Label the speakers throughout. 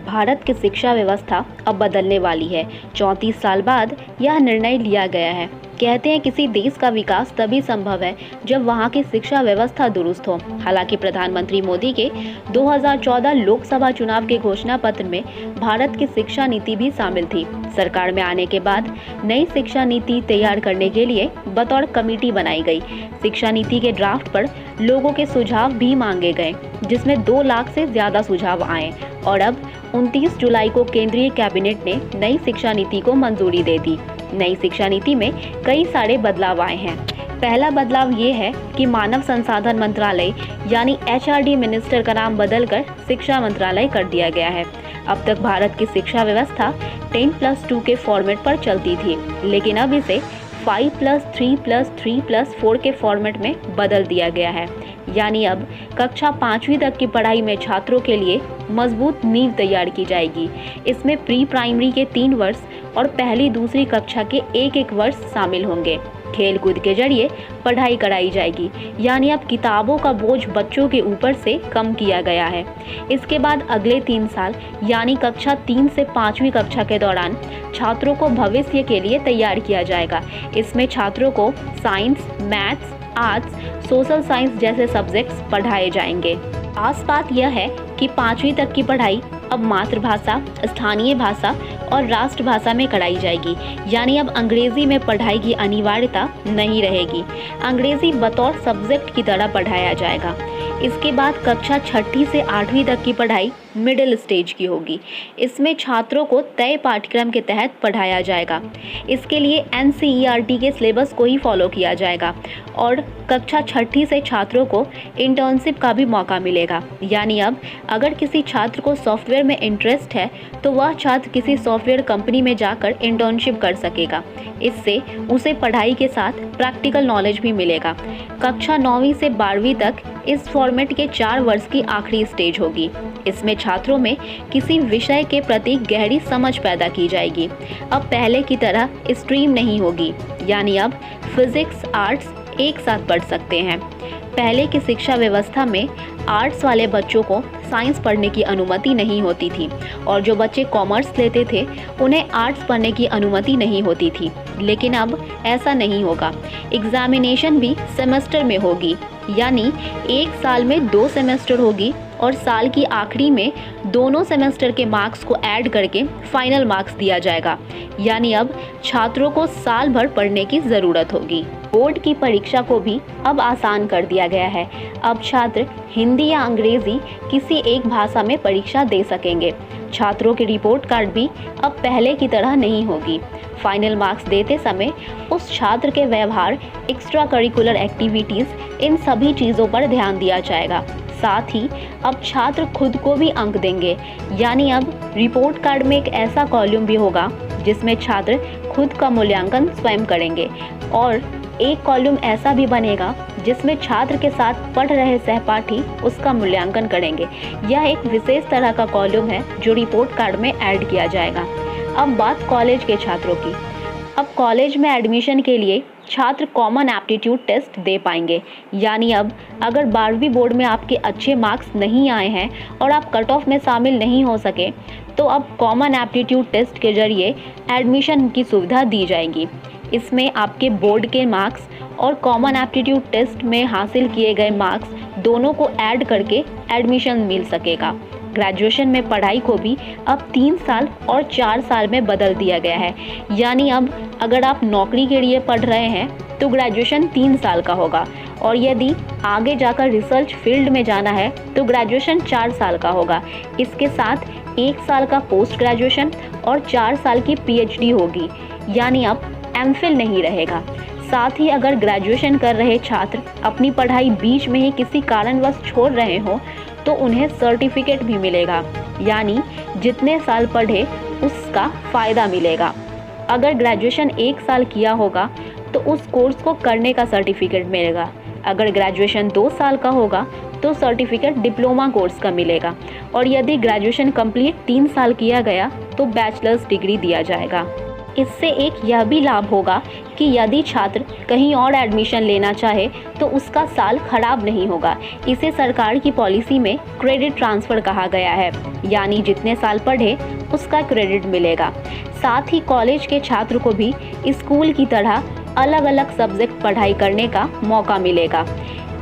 Speaker 1: भारत की शिक्षा व्यवस्था अब बदलने वाली है। 34 साल बाद यह निर्णय लिया गया है। कहते हैं किसी देश का विकास तभी संभव है जब वहाँ की शिक्षा व्यवस्था दुरुस्त हो। हालांकि प्रधानमंत्री मोदी के 2014 लोकसभा चुनाव के घोषणा पत्र में भारत की शिक्षा नीति भी शामिल थी। सरकार में आने के बाद नई शिक्षा नीति तैयार करने के लिए बतौर कमेटी बनाई गई। शिक्षा नीति के ड्राफ्ट पर लोगों के सुझाव भी मांगे गए, जिसमें 2 लाख से ज्यादा सुझाव आए और अब 29 जुलाई को केंद्रीय कैबिनेट ने नई शिक्षा नीति को मंजूरी दे दी। नई शिक्षा नीति में कई सारे बदलाव आए हैं। पहला बदलाव ये है कि मानव संसाधन मंत्रालय यानी HRD मिनिस्टर का नाम बदलकर शिक्षा मंत्रालय कर दिया गया है। अब तक भारत की शिक्षा व्यवस्था 10+2 के फॉर्मेट पर चलती थी, लेकिन अब इसे 5+3+3+4 के फॉर्मेट में बदल दिया गया है। यानी अब कक्षा 5वीं तक की पढ़ाई में छात्रों के लिए मजबूत नींव तैयार की जाएगी। इसमें प्री प्राइमरी के 3 वर्ष और पहली दूसरी कक्षा के 1-1 वर्ष शामिल होंगे। खेल कूद के जरिए पढ़ाई कराई जाएगी, यानी अब किताबों का बोझ बच्चों के ऊपर से कम किया गया है। इसके बाद अगले 3 साल यानी कक्षा 3 से 5वीं कक्षा के दौरान छात्रों को भविष्य के लिए तैयार किया जाएगा। इसमें छात्रों को science, maths, arts, social science जैसे सब्जेक्ट्स पढ़ाए जाएंगे। खास बात यह है कि 5वीं तक की पढ़ाई अब मातृभाषा, स्थानीय भाषा और राष्ट्रभाषा में कराई जाएगी, यानी अब अंग्रेजी में पढ़ाई की अनिवार्यता नहीं रहेगी। अंग्रेजी बतौर सब्जेक्ट की तरह पढ़ाया जाएगा। इसके बाद कक्षा 6ठी से 8वीं तक की पढ़ाई मिडिल स्टेज की होगी। इसमें छात्रों को तय पाठ्यक्रम के तहत पढ़ाया जाएगा। इसके लिए NCERT के सिलेबस को ही फॉलो किया जाएगा और कक्षा 6ठी से छात्रों को इंटर्नशिप का भी मौका मिलेगा। यानी अब अगर किसी छात्र को सॉफ्टवेयर में इंटरेस्ट है तो वह छात्र किसी सॉफ्टवेयर कंपनी में जाकर इंटर्नशिप कर सकेगा। इससे उसे पढ़ाई के साथ प्रैक्टिकल नॉलेज भी मिलेगा। कक्षा 9वीं से 12वीं तक इस फॉर्मेट के 4 वर्ष की आखिरी स्टेज होगी। इसमें छात्रों में किसी विषय के प्रति गहरी समझ पैदा की जाएगी। अब पहले की तरह स्ट्रीम नहीं होगी, यानी अब फिजिक्स, आर्ट्स एक साथ पढ़ सकते हैं। पहले की शिक्षा व्यवस्था में आर्ट्स वाले बच्चों को साइंस पढ़ने की अनुमति नहीं होती थी और जो बच्चे कॉमर्स लेते थे उन्हें आर्ट्स पढ़ने की अनुमति नहीं होती थी। लेकिन अब ऐसा नहीं होगा। एग्जामिनेशन भी सेमेस्टर में होगी, यानी 1 साल में 2 सेमेस्टर होगी और साल की आखिरी में दोनों सेमेस्टर के मार्क्स को ऐड करके फाइनल मार्क्स दिया जाएगा। यानी अब छात्रों को साल भर पढ़ने की ज़रूरत होगी। बोर्ड की परीक्षा को भी अब आसान कर दिया गया है। अब छात्र हिंदी या अंग्रेजी किसी एक भाषा में परीक्षा दे सकेंगे। छात्रों की रिपोर्ट कार्ड भी अब पहले की तरह नहीं होगी। फाइनल मार्क्स देते समय उस छात्र के व्यवहार, एक्स्ट्रा करिकुलर एक्टिविटीज़, इन सभी चीज़ों पर ध्यान दिया जाएगा। साथ ही अब छात्र खुद को भी अंक देंगे, यानी अब रिपोर्ट कार्ड में एक ऐसा कॉलम भी होगा जिसमें छात्र खुद का मूल्यांकन स्वयं करेंगे और एक कॉलम ऐसा भी बनेगा जिसमें छात्र के साथ पढ़ रहे सहपाठी उसका मूल्यांकन करेंगे। यह एक विशेष तरह का कॉलम है जो रिपोर्ट कार्ड में ऐड किया जाएगा। अब बात कॉलेज के छात्रों की। अब कॉलेज में एडमिशन के लिए छात्र कॉमन एप्टीट्यूड टेस्ट दे पाएंगे, यानी अब अगर 12वीं बोर्ड में आपके अच्छे मार्क्स नहीं आए हैं और आप कट ऑफ में शामिल नहीं हो सके तो अब कॉमन एप्टीट्यूड टेस्ट के जरिए एडमिशन की सुविधा दी जाएगी। इसमें आपके बोर्ड के मार्क्स और कॉमन एप्टीट्यूड टेस्ट में हासिल किए गए मार्क्स दोनों को ऐड करके एडमिशन मिल सकेगा। ग्रेजुएशन में पढ़ाई को भी अब 3 साल और 4 साल में बदल दिया गया है, यानी अब अगर आप नौकरी के लिए पढ़ रहे हैं तो ग्रेजुएशन 3 साल का होगा और यदि आगे जाकर रिसर्च फील्ड में जाना है तो ग्रेजुएशन 4 साल का होगा। इसके साथ 1 साल का पोस्ट ग्रेजुएशन और 4 साल की PhD होगी, यानी अब MPhil नहीं रहेगा। साथ ही अगर ग्रेजुएशन कर रहे छात्र अपनी पढ़ाई बीच में ही किसी कारणवश छोड़ रहे हो तो उन्हें सर्टिफिकेट भी मिलेगा, यानी जितने साल पढ़े उसका फ़ायदा मिलेगा। अगर ग्रेजुएशन 1 साल किया होगा तो उस कोर्स को करने का सर्टिफिकेट मिलेगा। अगर ग्रेजुएशन 2 साल का होगा तो सर्टिफिकेट डिप्लोमा कोर्स का मिलेगा और यदि ग्रेजुएशन कंप्लीट 3 साल किया गया तो बैचलर्स डिग्री दिया जाएगा। इससे एक यह भी लाभ होगा कि यदि छात्र कहीं और एडमिशन लेना चाहे तो उसका साल खराब नहीं होगा। इसे सरकार की पॉलिसी में क्रेडिट ट्रांसफ़र कहा गया है, यानी जितने साल पढ़े उसका क्रेडिट मिलेगा। साथ ही कॉलेज के छात्र को भी स्कूल की तरह अलग अलग सब्जेक्ट पढ़ाई करने का मौका मिलेगा।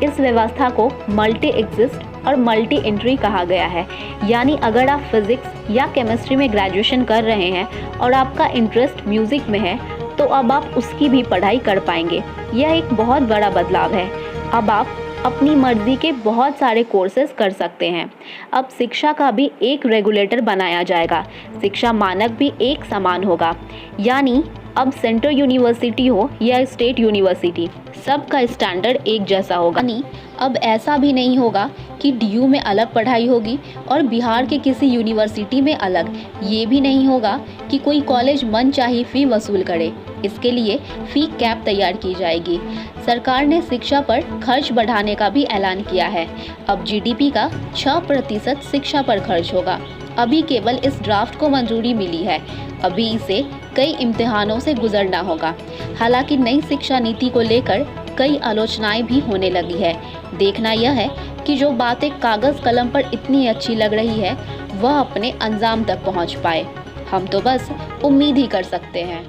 Speaker 1: इस व्यवस्था को मल्टी एग्जिस्ट और मल्टी एंट्री कहा गया है, यानी अगर आप फिजिक्स या केमिस्ट्री में ग्रेजुएशन कर रहे हैं और आपका इंटरेस्ट म्यूज़िक में है तो अब आप उसकी भी पढ़ाई कर पाएंगे। यह एक बहुत बड़ा बदलाव है। अब आप अपनी मर्जी के बहुत सारे कोर्सेज कर सकते हैं। अब शिक्षा का भी एक रेगुलेटर बनाया जाएगा। शिक्षा मानक भी एक समान होगा, यानी अब सेंट्रल यूनिवर्सिटी हो या स्टेट यूनिवर्सिटी, सबका स्टैंडर्ड एक जैसा होगा। यानी अब ऐसा भी नहीं होगा कि डीयू में अलग पढ़ाई होगी और बिहार के किसी यूनिवर्सिटी में अलग। ये भी नहीं होगा कि कोई कॉलेज मनचाही फ़ी वसूल करे। इसके लिए फ़ी कैप तैयार की जाएगी। सरकार ने शिक्षा पर खर्च बढ़ाने का भी ऐलान किया है। अब जीडीपी का 6% शिक्षा पर खर्च होगा। अभी केवल इस ड्राफ्ट को मंजूरी मिली है। अभी इसे कई इम्तिहानों से गुजरना होगा। हालांकि नई शिक्षा नीति को लेकर कई आलोचनाएं भी होने लगी है। देखना यह है कि जो बातें कागज़ कलम पर इतनी अच्छी लग रही है वह अपने अंजाम तक पहुंच पाए। हम तो बस उम्मीद ही कर सकते हैं।